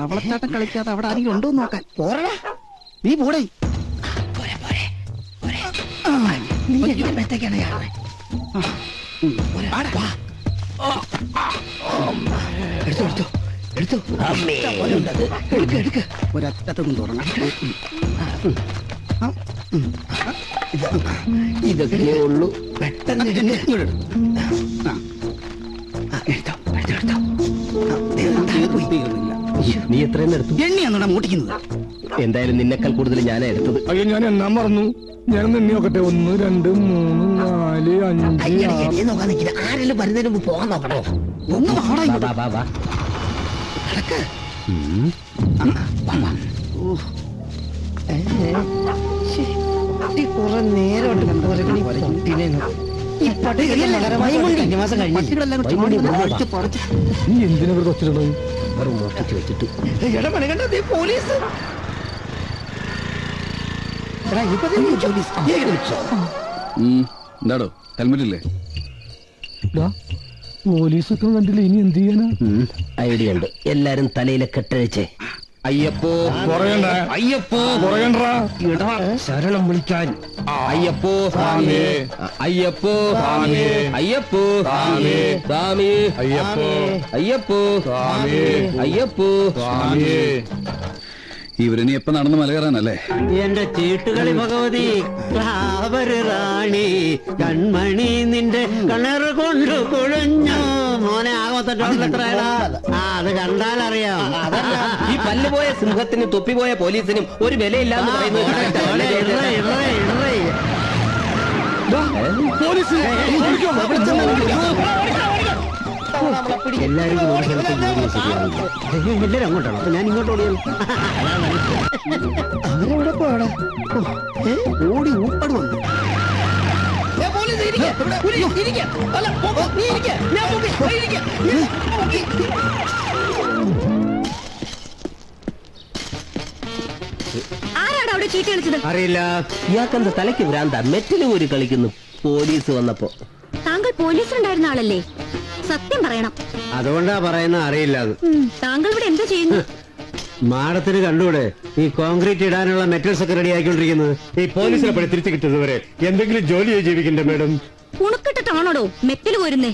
അവളച്ചാട്ടം കളിക്കാതെ അവിടെ ആരെങ്കിലും ഉണ്ടോ നോക്കാൻ. പോരടാ, നീ പോടേ. ഒരറ്റത്തൊന്നും തുടങ്ങാം. ഇതൊക്കെ ഉള്ളൂ. പെട്ടെന്ന് നീ എത്രയെന്ന് എടുത്തു? എണ്ണിയാണോടാ മൂട്ടിക്കുന്നത്? എന്തായാലും നിന്നെക്കാൾ കൂടുതൽ ഞാനാ എടുത്തത്. അയ്യോ, ഞാൻ എണ്ണാൻ മറന്നു. ഞാൻ എണ്ണി നോക്കട്ടെ. 1 2 3 4 5 നോക്കാൻ നിൽക്കില്ല. ആരെങ്കിലും വരുന്നതിന് മുമ്പ് പോകാൻ നോക്കണോ? ഒന്ന് കുറെ നേരം നീ എന്തിനാ കൊച്ചിട്ടുണ്ടോ? മോഷ്ടിച്ചു വെച്ചിട്ട് പോലീസ് എന്താടോ ഹെൽമെറ്റ് ഇല്ലേ? പോലീസൊക്കെ കണ്ടില്ല. ഇനി എന്ത് ചെയ്യാനാ? ഐഡിയ ഉണ്ട്. എല്ലാരും തലയിലെ കെട്ടഴിച്ചേ. അയ്യപ്പോ അയ്യപ്പോ ശരണം വിളിക്കാൻ. അയ്യപ്പോ അയ്യപ്പോ അയ്യപ്പോ സ്വാമി അയ്യപ്പോ അയ്യപ്പോ ഇവരിനി എപ്പ നടന്ന് മല കയറാനല്ലേ? എന്റെ ചീട്ടുകളി ഭഗവതി റാണി കൺമണി നിന്റെ കണർ കൊണ്ട് കുഴഞ്ഞു. മോനെ ആകത്തട്ടോട്ടിലെത്രയാ? അത് കണ്ടാലറിയാം. ഈ പല്ലുപോയ സിംഹത്തിനും തൊപ്പിപോയ പോലീസിനും ഒരു വിലയില്ലാന്ന് പറയുന്നത്. എല്ലാരും എല്ലാരും അങ്ങോട്ടാണോ? അപ്പൊ ഞാൻ ഇങ്ങോട്ട് ഓടിയാൽ അവരെവിടെ പോടാ? ഓടി ഊപ്പട് വന്നു. ആരാണ് അവിടെ ചീട്ട് കളിച്ചത്? അറിയില്ല. ഇയാൾക്കെന്താ തലയ്ക്ക് ഭ്രാന്ത? മെറ്റല് ഒരു കളിക്കുന്നു പോലീസ് വന്നപ്പോ. താങ്കൾ പോലീസിലുണ്ടായിരുന്ന ആളല്ലേ? സത്യം പറയണം. അതുകൊണ്ടാ പറയുന്ന അറിയില്ല. താങ്കൾ ഇവിടെ എന്താ ചെയ്യുന്നു? മാഡത്തിന് കണ്ടൂടെ ഈ കോൺക്രീറ്റ് ഇടാനുള്ള മെറ്റൽസ് ഒക്കെ റെഡി ആയിക്കൊണ്ടിരിക്കുന്നത്? ഈ പോലീസിനെ പണി തിരിച്ചു കിട്ടുന്നത് വരെ എന്തെങ്കിലും ജോലി ജീവിക്കണ്ടേ മാഡം? ഉണക്കിട്ടിട്ടാണോടോ മെറ്റൽ പോരുന്നേ?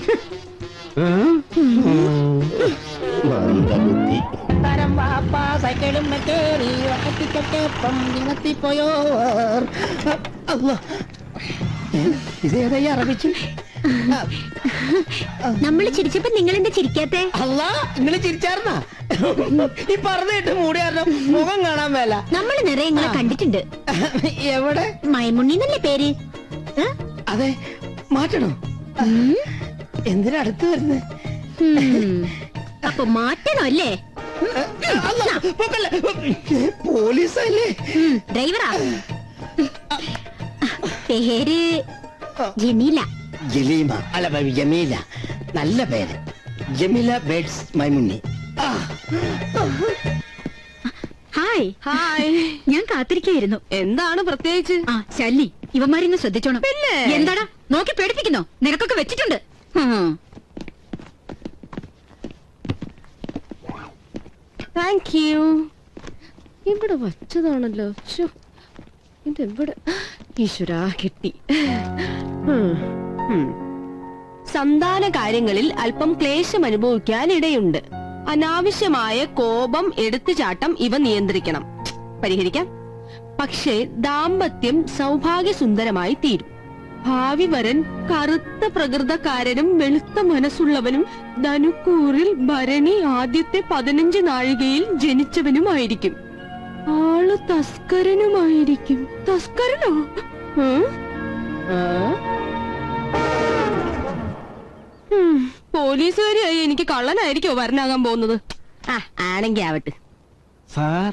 നമ്മള് ചിരിച്ചപ്പോ നിങ്ങൾ എന്താ ചിരിക്കാത്തെ? അല്ല, നിങ്ങള് ചിരിച്ചാർന്നാ? ഈ പറഞ്ഞിട്ട് മൂടി കാരണം മുഖം കാണാൻ മേല. നമ്മള് നിറയെ ഇങ്ങളെ കണ്ടിട്ടുണ്ട്. എവിടെ? മൈമുണ്ണി എന്നല്ലേ പേര്? അതെ, മാറ്റണോ? എന്തിനാ അടുത്ത് വരുന്നത്? അപ്പൊ മാറ്റണോ അല്ലേ? പോലീസല്ലേ? ഡ്രൈവറാ. പേര് ജമീല. ജലീമ അല്ല, ജമീല. നല്ല പേര്. ജമീല ബേഡ്സ് മൈമുണ്ണി. ഹായ്. ഹായ്. ഞാൻ കാത്തിരിക്കായിരുന്നു. എന്താണ് പ്രത്യേകിച്ച്? ആ ശല്ലി, ഇവന്മാരിന്ന് ശ്രദ്ധിച്ചോണം. പിന്നെ എന്താടാ നോക്കി പേടിപ്പിക്കുന്നോ? നിനക്കൊക്കെ വെച്ചിട്ടുണ്ട്. Thank you. ഇവിടെ വച്ചതാണല്ലോ. ഇതെവിടെ? ഈശ്വരാ, കിട്ടി. സന്താന കാര്യങ്ങളിൽ അല്പം ക്ലേശം അനുഭവിക്കാൻ ഇടയുണ്ട്. അനാവശ്യമായ കോപം, എടുത്തുചാട്ടം ഇവ നിയന്ത്രിക്കണം. പരിഹരിക്കാം. പക്ഷേ ദാമ്പത്യം സൗഭാഗ്യസുന്ദരമായി തീരും. ഭാവി വരൻ കറുത്ത പ്രകൃതക്കാരനും വെളുത്ത മനസ്സുള്ളവനും ധനുക്കൂറിൽ ഭരണി ആദ്യത്തെ 15 നാഴികയിൽ ജനിച്ചവനുമായിരിക്കും. ആള് തസ്കരനുമായിരിക്കും. തസ്കരനോ? പോലീസുകാരിയായി എനിക്ക് കള്ളനായിരിക്കോ വരനാകാൻ പോകുന്നത്? ആണെങ്കി ആവട്ടെ. സാർ,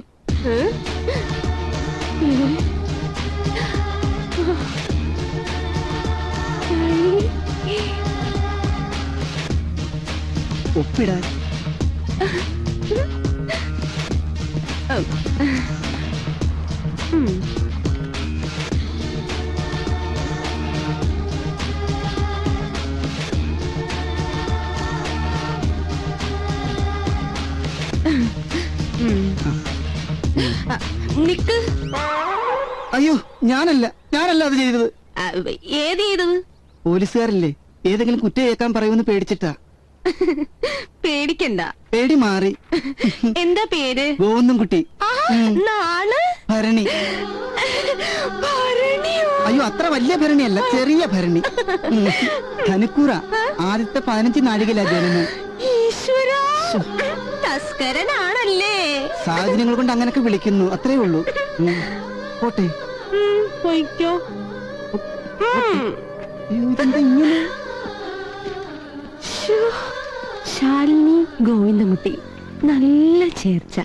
ഒപ്പിടാൻ. നിക്ക്. അയ്യോ ഞാനല്ല അത് ചെയ്തത്. ഏത് ചെയ്തത്? പോലീസുകാരല്ലേ, ഏതെങ്കിലും കുറ്റം കേൾക്കാൻ പറയുമെന്ന് പേടിച്ചിട്ടാ. പേടിക്കണ്ട, പേടി മാറി. എന്താ പേര്? ഗോവിന്ദൻകുട്ടി. നാള് ഭരണി. അയ്യോ അത്ര വലിയ ഭരണിയല്ല, ചെറിയ ഭരണി. ധനുക്കൂറ. ആദ്യത്തെ 15 നാഴികയിലാ ജനനം. ഈശ്വരാ, തസ്കരനാണല്ലേ. സാഹചര്യങ്ങൾ കൊണ്ട് അങ്ങനൊക്കെ വിളിക്കുന്നു, അത്രേ ഉള്ളൂ. പോട്ടെ. പോയിക്കോ. അയ്യോ, ഇതെന്താ ഇങ്ങനെ? ശാലിനി ഗോവിന്ദൻകുട്ടി, നല്ല ചേർച്ച.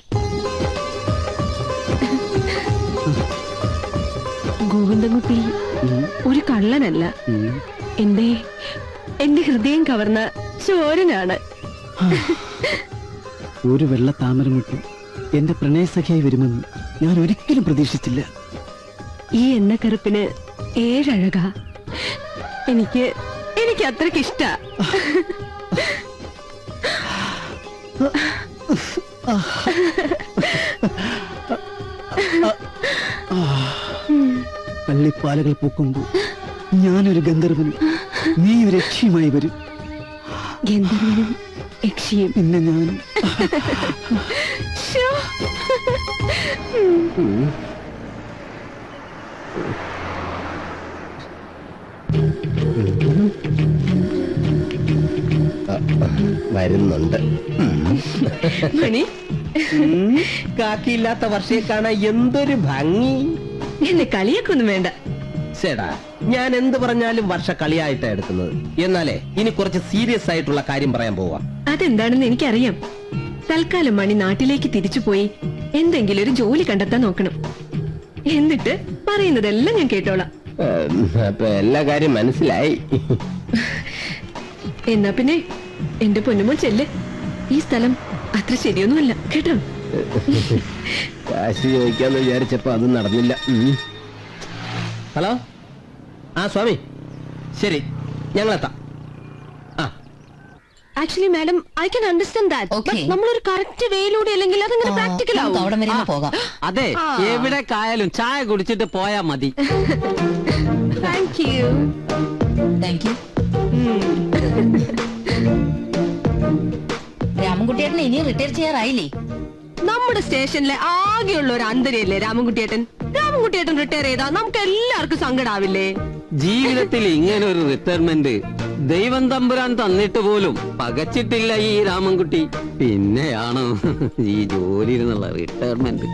ഗോവിന്ദൻകുട്ടി ഒരു കള്ളനല്ല, എന്റെ ഹൃദയം കവർന്ന ചോരനാണ്. ഒരു വെള്ള താമരമുട്ട് എന്റെ പ്രണയസഖിയായി വരുമെന്ന് ഞാൻ ഒരിക്കലും പ്രതീക്ഷിച്ചില്ല. ഈ എണ്ണക്കറുപ്പിന് 7 അഴകാ. എനിക്ക് അത്രയ്ക്ക് ഇഷ്ട. പള്ളിപ്പാലകൾ പൂക്കുമ്പോൾ ഞാനൊരു ഗന്ധർവനും നീ ഒരു യക്ഷിയുമായി വരും. ഗന്ധർവനും യക്ഷിയും. പിന്നെ ഞാൻ വരുന്നുണ്ട്. മണി, കാക്കിയില്ലാത്ത വർഷയെ കാണാൻ എന്തൊരു ഭംഗി. എന്നെ കളിയാക്കൊന്നും വേണ്ട. ചേടാ, ഞാൻ എന്ത് പറഞ്ഞാലും വർഷ കളിയായിട്ടാ എടുക്കുന്നത്. എന്നാലേ ഇനി കുറച്ച് സീരിയസ് ആയിട്ടുള്ള കാര്യം പറയാൻ പോവാ. അതെന്താണെന്ന് എനിക്കറിയാം. തൽക്കാലം മണി നാട്ടിലേക്ക് തിരിച്ചു പോയി എന്തെങ്കിലും ഒരു ജോലി കണ്ടെത്താൻ നോക്കണം. എന്നിട്ട് പറയുന്നതെല്ലാം ഞാൻ കേട്ടോളാം. അപ്പൊ എല്ലാ കാര്യം മനസ്സിലായി. എന്നാ പിന്നെ എന്റെ പൊന്നുമോൻ ചെല്ല്. ഈ സ്ഥലം അത്ര ശരിയൊന്നുമല്ല കേട്ടോ. കാശ് ചോദിക്കാന്ന് വിചാരിച്ചപ്പോ അത് നടന്നില്ല. ഹലോ, ആ സ്വാമി, ശരി ഞങ്ങളെത്താം. Actually madam, I can understand that. നമ്മളൊരു കറക്റ്റ് വേയിലൂടെ അല്ലെങ്കിൽ അതങ്ങനെ പ്രാക്ടിക്കൽ ആവും. അതെ, എവിടെ കായാലും ചായ കുടിച്ചിട്ട് പോയാ മതി. Thank you. രാമൻകുട്ടിയേട്ടൻ ഇനി റിട്ടയർ ചെയ്യാറായില്ലേ? നമ്മുടെ സ്റ്റേഷനിലെ ആകെയുള്ള ഒരു അന്തരയല്ലേ രാമൻകുട്ടിയേട്ടൻ. രാമൻകുട്ടിയേട്ടൻ റിട്ടയർ ചെയ്താ നമുക്ക് എല്ലാവർക്കും സങ്കടാവില്ലേ? ജീവിതത്തിൽ ഇങ്ങനെ ഒരു റിട്ടയർമെന്റ് ദൈവം തമ്പുരാൻ തന്നിട്ട് പോലും പകച്ചിട്ടില്ല ഈ രാമൻകുട്ടി. പിന്നെയാണോ ഈ ജോലിയിൽ നിന്നുള്ള റിട്ടയർമെന്റ്?